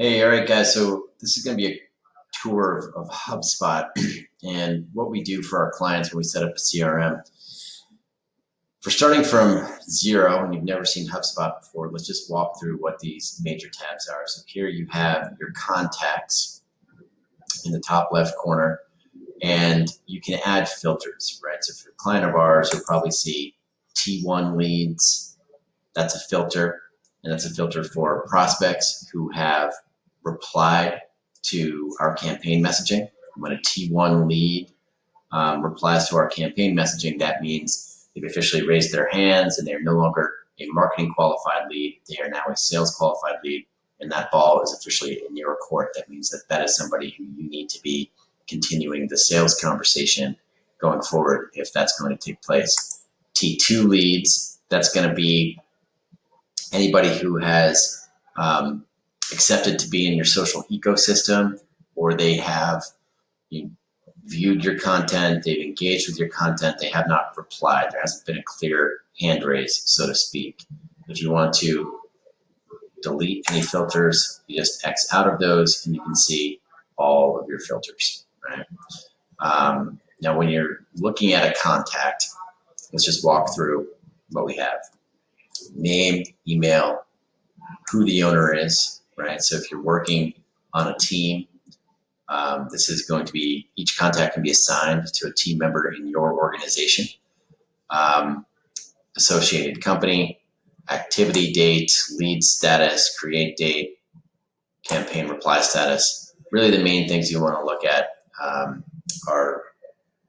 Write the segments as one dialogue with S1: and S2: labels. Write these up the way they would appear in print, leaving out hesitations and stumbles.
S1: Hey, all right, guys. So this is going to be a tour of HubSpot and what we do for our clients when we set up a CRM. For starting from zero and you've never seen HubSpot before, let's just walk through what these major tabs are. So here you have your contacts in the top left corner, and you can add filters, right? So if you're a client of ours, you'll probably see T1 leads. That's a filter, and that's a filter for prospects who have replied to our campaign messaging. When a T1 lead replies to our campaign messaging, that means they've officially raised their hands and they're no longer a marketing qualified lead. They are now a sales qualified lead, and that ball is officially in your court. That means that that is somebody who you need to be continuing the sales conversation going forward if that's going to take place. T2 leads, that's going to be anybody who has accepted to be in your social ecosystem, or they have viewed your content, they've engaged with your content, they have not replied. There hasn't been a clear hand raise, so to speak. If you want to delete any filters, you just X out of those and you can see all of your filters, right? Now, when you're looking at a contact, let's just walk through what we have. Name, email, who the owner is, right? So if you're working on a team, this is going to be, each contact can be assigned to a team member in your organization. Associated company, activity date, lead status, create date, campaign reply status. Really the main things you want to look at are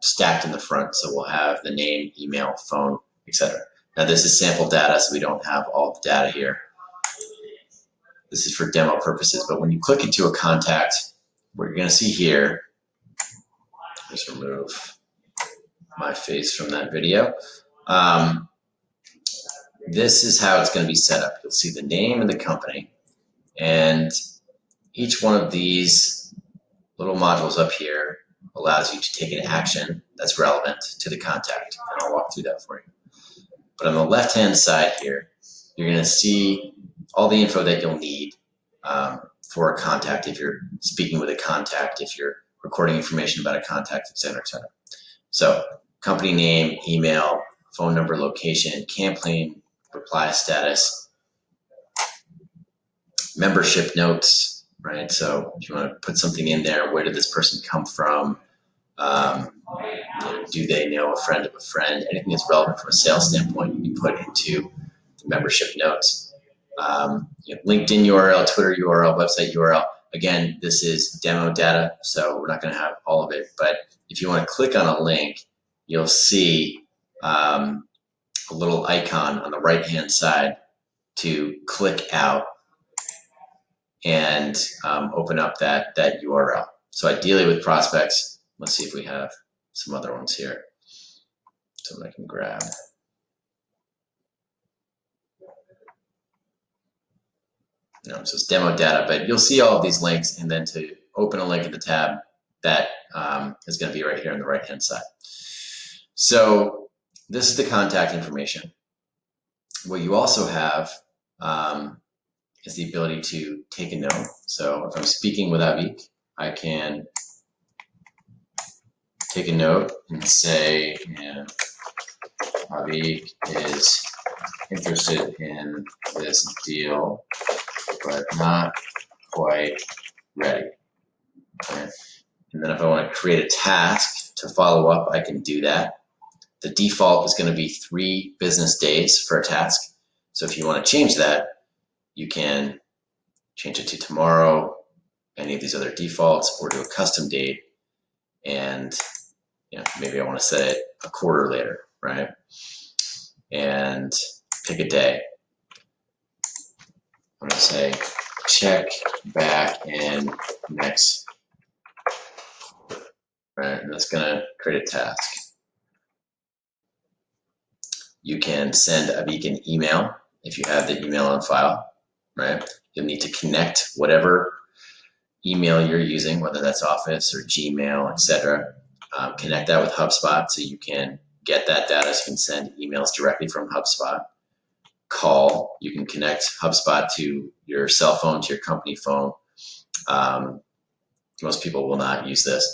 S1: stacked in the front. So we'll have the name, email, phone, etc. Now this is sample data, so we don't have all the data here. This is for demo purposes, but when you click into a contact, what you're going to see here, just remove my face from that video. This is how it's going to be set up. You'll see the name and the company, and each one of these little modules up here allows you to take an action that's relevant to the contact, and I'll walk through that for you. But on the left-hand side here, you're going to see all the info that you'll need for a contact, if you're speaking with a contact, if you're recording information about a contact, et cetera, et cetera. So company name, email, phone number, location, campaign, reply status, membership notes, right? So if you want to put something in there, where did this person come from? Do they know a friend of a friend? Anything that's relevant from a sales standpoint, you can put into the membership notes. LinkedIn URL, Twitter URL, website URL. Again, this is demo data, so we're not going to have all of it. But if you want to click on a link, you'll see a little icon on the right-hand side to click out and open up that URL. So ideally with prospects, let's see if we have some other ones here. So I can grab. So it's demo data, but you'll see all of these links, and then to open a link in the tab, that is going to be right here on the right-hand side. So this is the contact information. What you also have is the ability to take a note. So if I'm speaking with Avik, I can take a note and say, Avik is interested in this deal, but not quite ready. Okay. And then if I want to create a task to follow up, I can do that. The default is going to be 3 business days for a task. So if you want to change that, you can change it to tomorrow, any of these other defaults, or to a custom date. And maybe I want to set it a quarter later, right? And pick a day. I'm going to say check back in next quarter, right? And that's going to create a task. You can send Avik an email if you have the email on file, right? You'll need to connect whatever email you're using, whether that's Office or Gmail, etc. Connect that with HubSpot so you can get that data, so you can send emails directly from HubSpot. Call, you can connect HubSpot to your cell phone, to your company phone, Most people will not use this.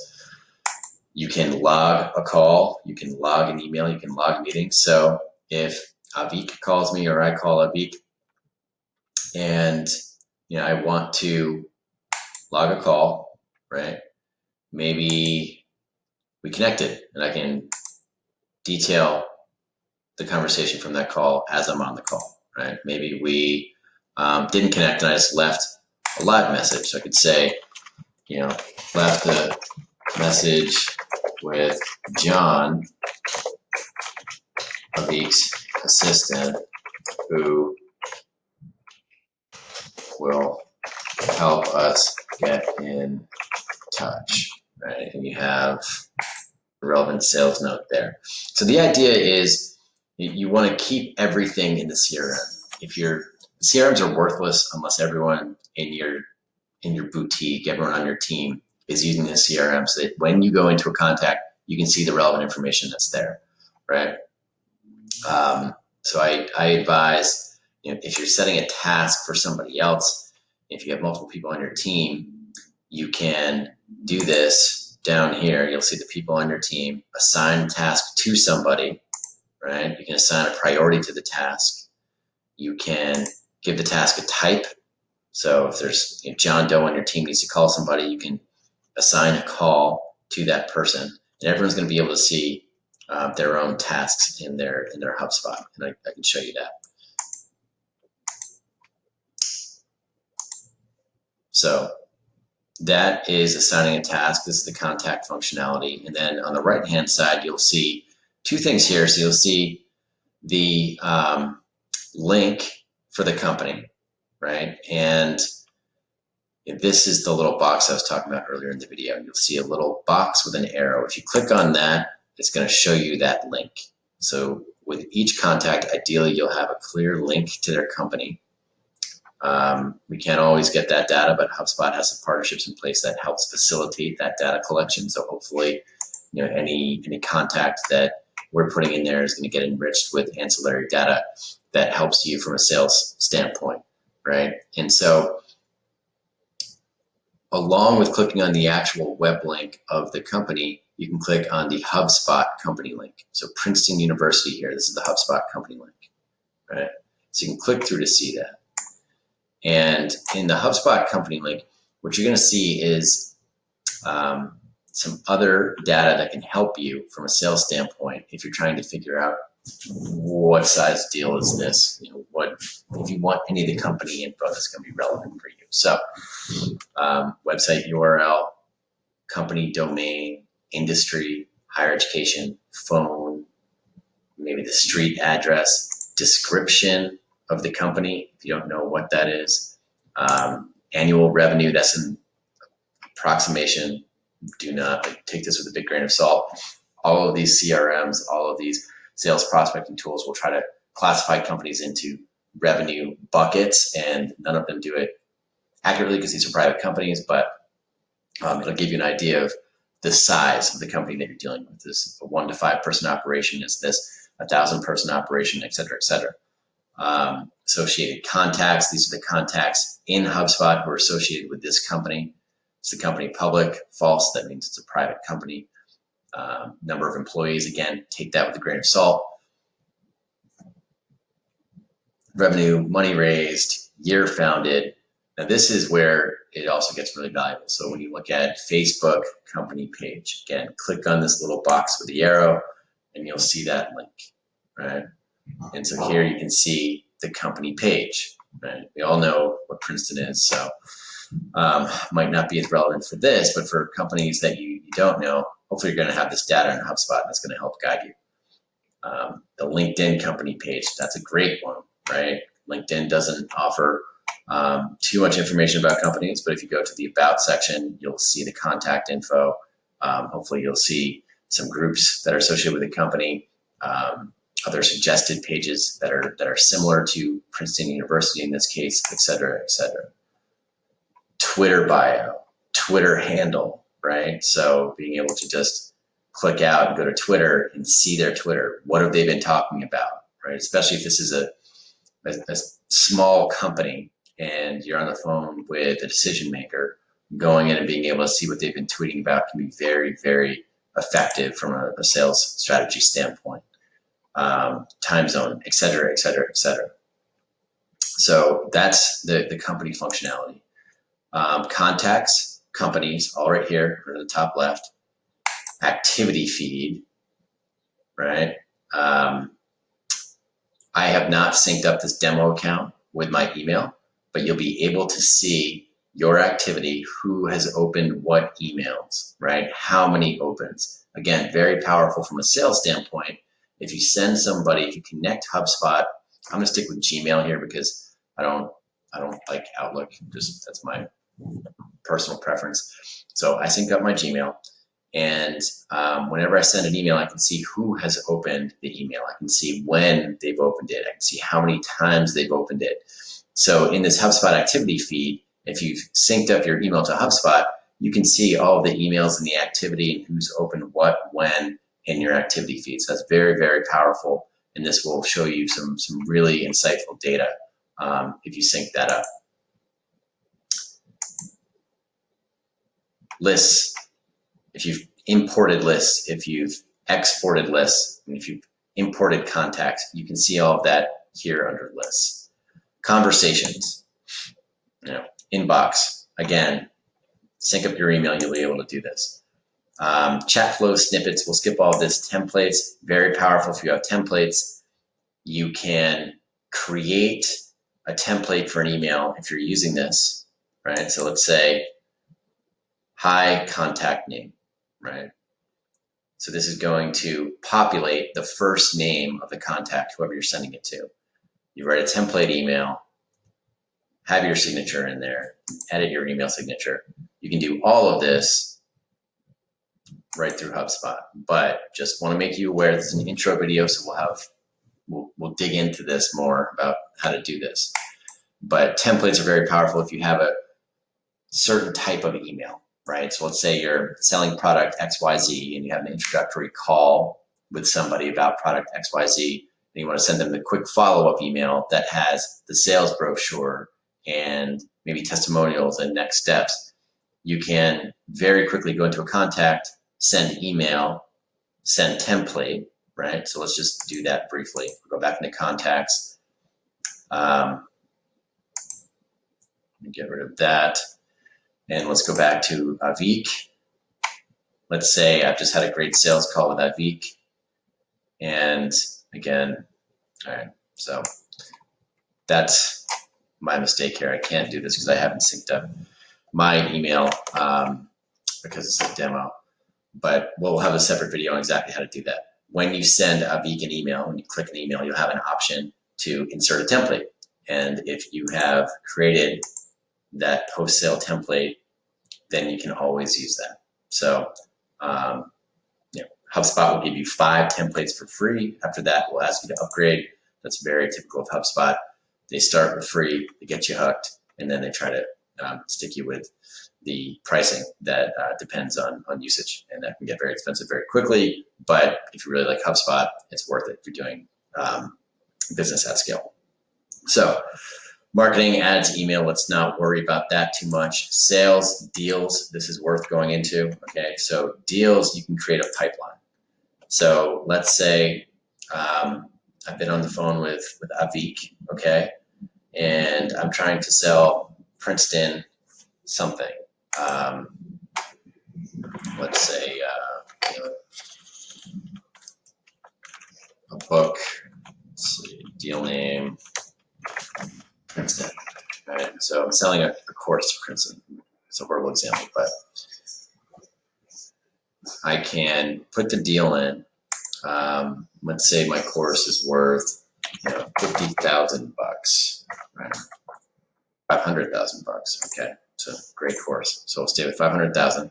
S1: You can log a call, you can log an email, you can log meetings. So if Avik calls me or I call Avik and I want to log a call, right? Maybe we connected and I can detail the conversation from that call as I'm on the call, right? Maybe we didn't connect and I just left a live message. So I could say, left a message with John, Avik's assistant, who will help us get in touch, right? And you have the relevant sales note there. So the idea is you want to keep everything in the CRM. CRMs are worthless unless everyone in your boutique, everyone on your team is using the CRM, so that when you go into a contact, you can see the relevant information that's there, right? So I advise, if you're setting a task for somebody else, if you have multiple people on your team, you can do this down here. You'll see the people on your team, assign a task to somebody, right? You can assign a priority to the task. You can give the task a type. So if there's John Doe on your team needs to call somebody, you can assign a call to that person, and everyone's going to be able to see their own tasks in their HubSpot, and I can show you that. So that is assigning a task. This is the contact functionality, and then on the right-hand side, you'll see two things here. So you'll see the link for the company, right? And this is the little box I was talking about earlier in the video. You'll see a little box with an arrow. If you click on that, it's going to show you that link. So with each contact, ideally, you'll have a clear link to their company. We can't always get that data, but HubSpot has some partnerships in place that helps facilitate that data collection. So hopefully, any contact that we're putting in there is going to get enriched with ancillary data that helps you from a sales standpoint, right? And so along with clicking on the actual web link of the company, you can click on the HubSpot company link. So Princeton University here, this is the HubSpot company link, right? So you can click through to see that. And in the HubSpot company link, what you're going to see is some other data that can help you from a sales standpoint if you're trying to figure out what size deal is this, what if you want any of the company info that's going to be relevant for you. So website URL, company domain, industry, higher education, phone, maybe the street address, description of the company if you don't know what that is, annual revenue, that's an approximation. Do not take this with a big grain of salt. All of these CRMs, all of these sales prospecting tools will try to classify companies into revenue buckets, and none of them do it accurately because these are private companies, but it'll give you an idea of the size of the company that you're dealing with. Is a 1 to 5 person operation? Is this 1,000 person operation, et cetera, et cetera. Associated contacts, these are the contacts in HubSpot who are associated with this company. Is the company public? False, that means it's a private company. Number of employees, again, take that with a grain of salt. Revenue, money raised, year founded. Now this is where it also gets really valuable. So when you look at Facebook company page, again, click on this little box with the arrow and you'll see that link, right? And so here you can see the company page, right? We all know what Princeton is, so might not be as relevant for this, but for companies that you don't know, hopefully you're going to have this data in HubSpot and that's going to help guide you. The LinkedIn company page, that's a great one, right? LinkedIn doesn't offer too much information about companies, but if you go to the About section, you'll see the contact info. Hopefully you'll see some groups that are associated with the company, other suggested pages that are similar to Princeton University in this case, et cetera, et cetera. Twitter bio, Twitter handle, right? So being able to just click out and go to Twitter and see their Twitter. What have they been talking about, right? Especially if this is a small company and you're on the phone with a decision maker. going in and being able to see what they've been tweeting about can be very, very effective from a sales strategy standpoint. Time zone, et cetera, et cetera, et cetera. So that's the company functionality. Contacts, companies, all right here, or the top left. Activity feed, right? I have not synced up this demo account with my email, but you'll be able to see your activity, who has opened what emails, right? How many opens. Again, very powerful from a sales standpoint. If you send somebody, if you connect HubSpot, I'm gonna stick with Gmail here because I don't like Outlook, just that's my personal preference. So I sync up my Gmail, and whenever I send an email, I can see who has opened the email. I can see when they've opened it. I can see how many times they've opened it. So in this HubSpot activity feed, if you've synced up your email to HubSpot, you can see all of the emails and the activity and who's opened what, when in your activity feed. So that's very, very powerful. And this will show you some really insightful data if you sync that up. Lists. If you've imported lists, if you've exported lists, and if you've imported contacts, you can see all of that here under lists. Conversations, inbox, again, sync up your email, you'll be able to do this. Chat flow snippets, we'll skip all of this. Templates, very powerful. If you have templates, you can create a template for an email if you're using this, right? So let's say, hi, contact name, right? So this is going to populate the first name of the contact, whoever you're sending it to. You write a template email, have your signature in there, edit your email signature. You can do all of this right through HubSpot, but just want to make you aware this is an intro video, so we'll dig into this more about how to do this. But templates are very powerful if you have a certain type of email, right? So let's say you're selling product XYZ and you have an introductory call with somebody about product XYZ, and you want to send them the quick follow-up email that has the sales brochure and maybe testimonials and next steps. You can very quickly go into a contact, send email, send template, right? So let's just do that briefly. We'll go back into contacts. Get rid of that. And let's go back to Avik. Let's say I've just had a great sales call with Avik. And again, all right, so that's my mistake here. I can't do this because I haven't synced up my email because it's a demo. But we'll have a separate video on exactly how to do that. When you send Avik an email, when you click an email, you'll have an option to insert a template. And if you have created that post-sale template, then you can always use that. So HubSpot will give you 5 templates for free. After that, we'll ask you to upgrade. That's very typical of HubSpot. They start with free, they get you hooked, and then they try to stick you with the pricing that depends on usage, and that can get very expensive very quickly. But if you really like HubSpot, it's worth it if you're doing business at scale. So marketing, ads, email, let's not worry about that too much. Sales, deals, this is worth going into, okay? So deals, you can create a pipeline. So let's say I've been on the phone with Avik, okay? And I'm trying to sell Princeton something. Let's say a book, let's see, deal name, Princeton, right? So I'm selling a course to Princeton. It's a verbal example, but I can put the deal in. Let's say my course is worth, $50,000, right? $500,000. Okay, it's a great course. So we'll stay with 500,000.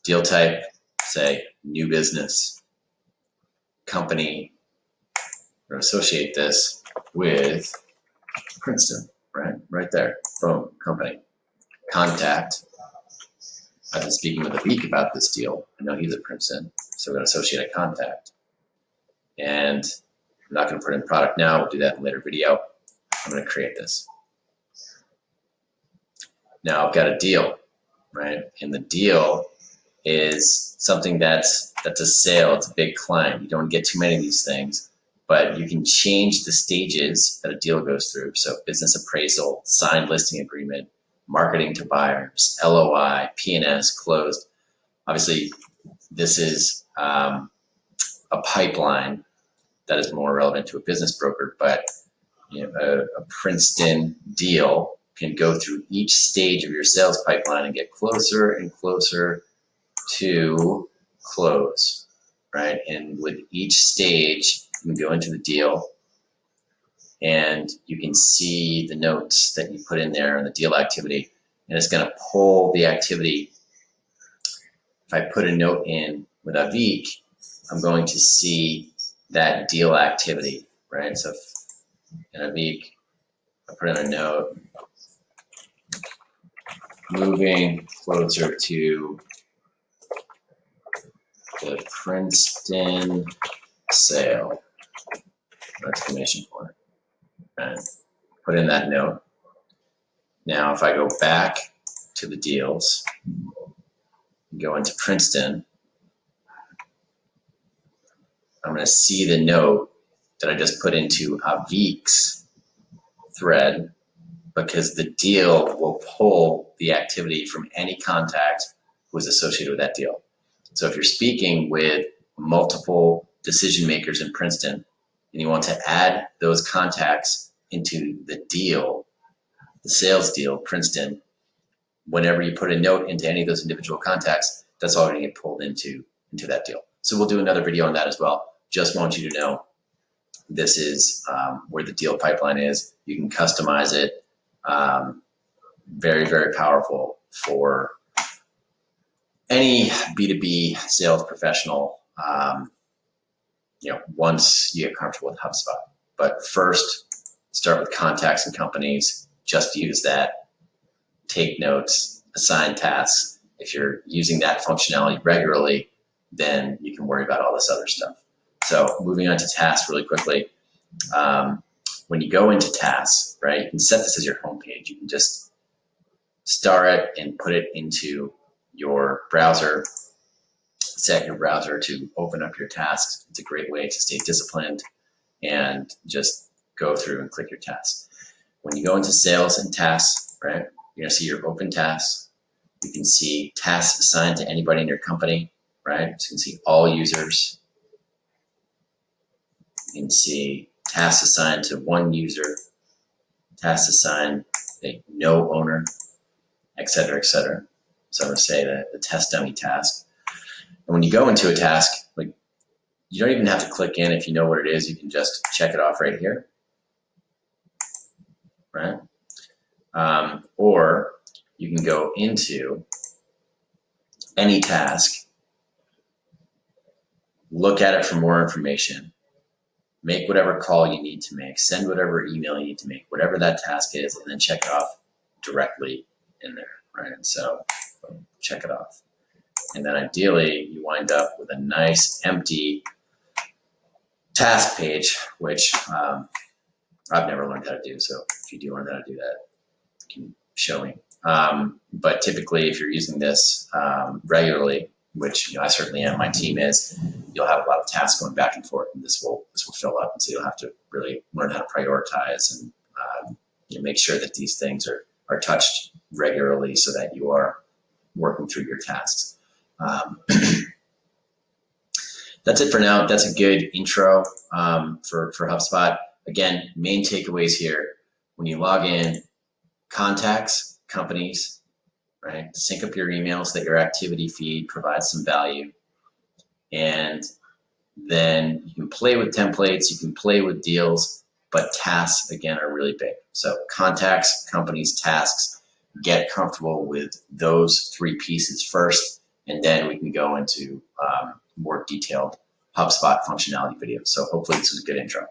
S1: Deal type, say new business, company, or associate this with Princeton, right? Right there, boom, company. Contact, I've been speaking with Avik about this deal. I know he's at Princeton, so we're going to associate a contact. And I'm not going to put in product now. We'll do that in a later video. I'm going to create this. Now I've got a deal, right? And the deal is something that's a sale. It's a big climb. You don't get too many of these things, but you can change the stages that a deal goes through. So business appraisal, signed listing agreement, marketing to buyers, LOI, P&S, closed. Obviously, this is a pipeline that is more relevant to a business broker, but a Princeton deal can go through each stage of your sales pipeline and get closer and closer to close, right? And with each stage, you can go into the deal and you can see the notes that you put in there and the deal activity, and it's going to pull the activity. If I put a note in with Avik, I'm going to see that deal activity, right? So if in Avik, I put in a note, moving closer to the Princeton sale, exclamation point, right? Put in that note. Now, if I go back to the deals, go into Princeton, I'm going to see the note that I just put into Avik's thread, because the deal will pull the activity from any contact who is associated with that deal. So if you're speaking with multiple decision makers in Princeton and you want to add those contacts into the deal, the sales deal, Princeton, whenever you put a note into any of those individual contacts, that's all going to get pulled into that deal. So we'll do another video on that as well. Just want you to know this is where the deal pipeline is. You can customize it. Very, very powerful for any B2B sales professional, once you get comfortable with HubSpot. But first, start with contacts and companies. Just use that. Take notes, assign tasks. If you're using that functionality regularly, then you can worry about all this other stuff. So moving on to tasks really quickly. When you go into tasks, right, you can set this as your home page. You can just star it and put it into your browser, set your browser to open up your tasks. It's a great way to stay disciplined and just go through and click your tasks. When you go into sales and tasks, right, you're going to see your open tasks. You can see tasks assigned to anybody in your company, right? So you can see all users. You can see tasks assigned to one user, tasks assigned to no owner, et cetera, et cetera. So I'm going to say the test dummy task. And when you go into a task, like, you don't even have to click in if you know what it is. You can just check it off right here, right? Or you can go into any task, look at it for more information, make whatever call you need to make, send whatever email you need to make, whatever that task is, and then check it off directly in there, right? And so check it off. And then ideally, you wind up with a nice empty task page, which I've never learned how to do. So if you do learn how to do that, you can show me. But typically, if you're using this regularly, which I certainly am, my team is, you'll have a lot of tasks going back and forth, and this will fill up, and so you'll have to really learn how to prioritize and make sure that these things are touched regularly so that you are working through your tasks. That's it for now. That's a good intro for HubSpot. Again, main takeaways here: when you log in, contacts, companies, right? Sync up your emails so that your activity feed provides some value. And then you can play with templates, you can play with deals, but tasks, again, are really big. So contacts, companies, tasks, get comfortable with those three pieces first, and then we can go into more detailed HubSpot functionality videos. So hopefully this was a good intro.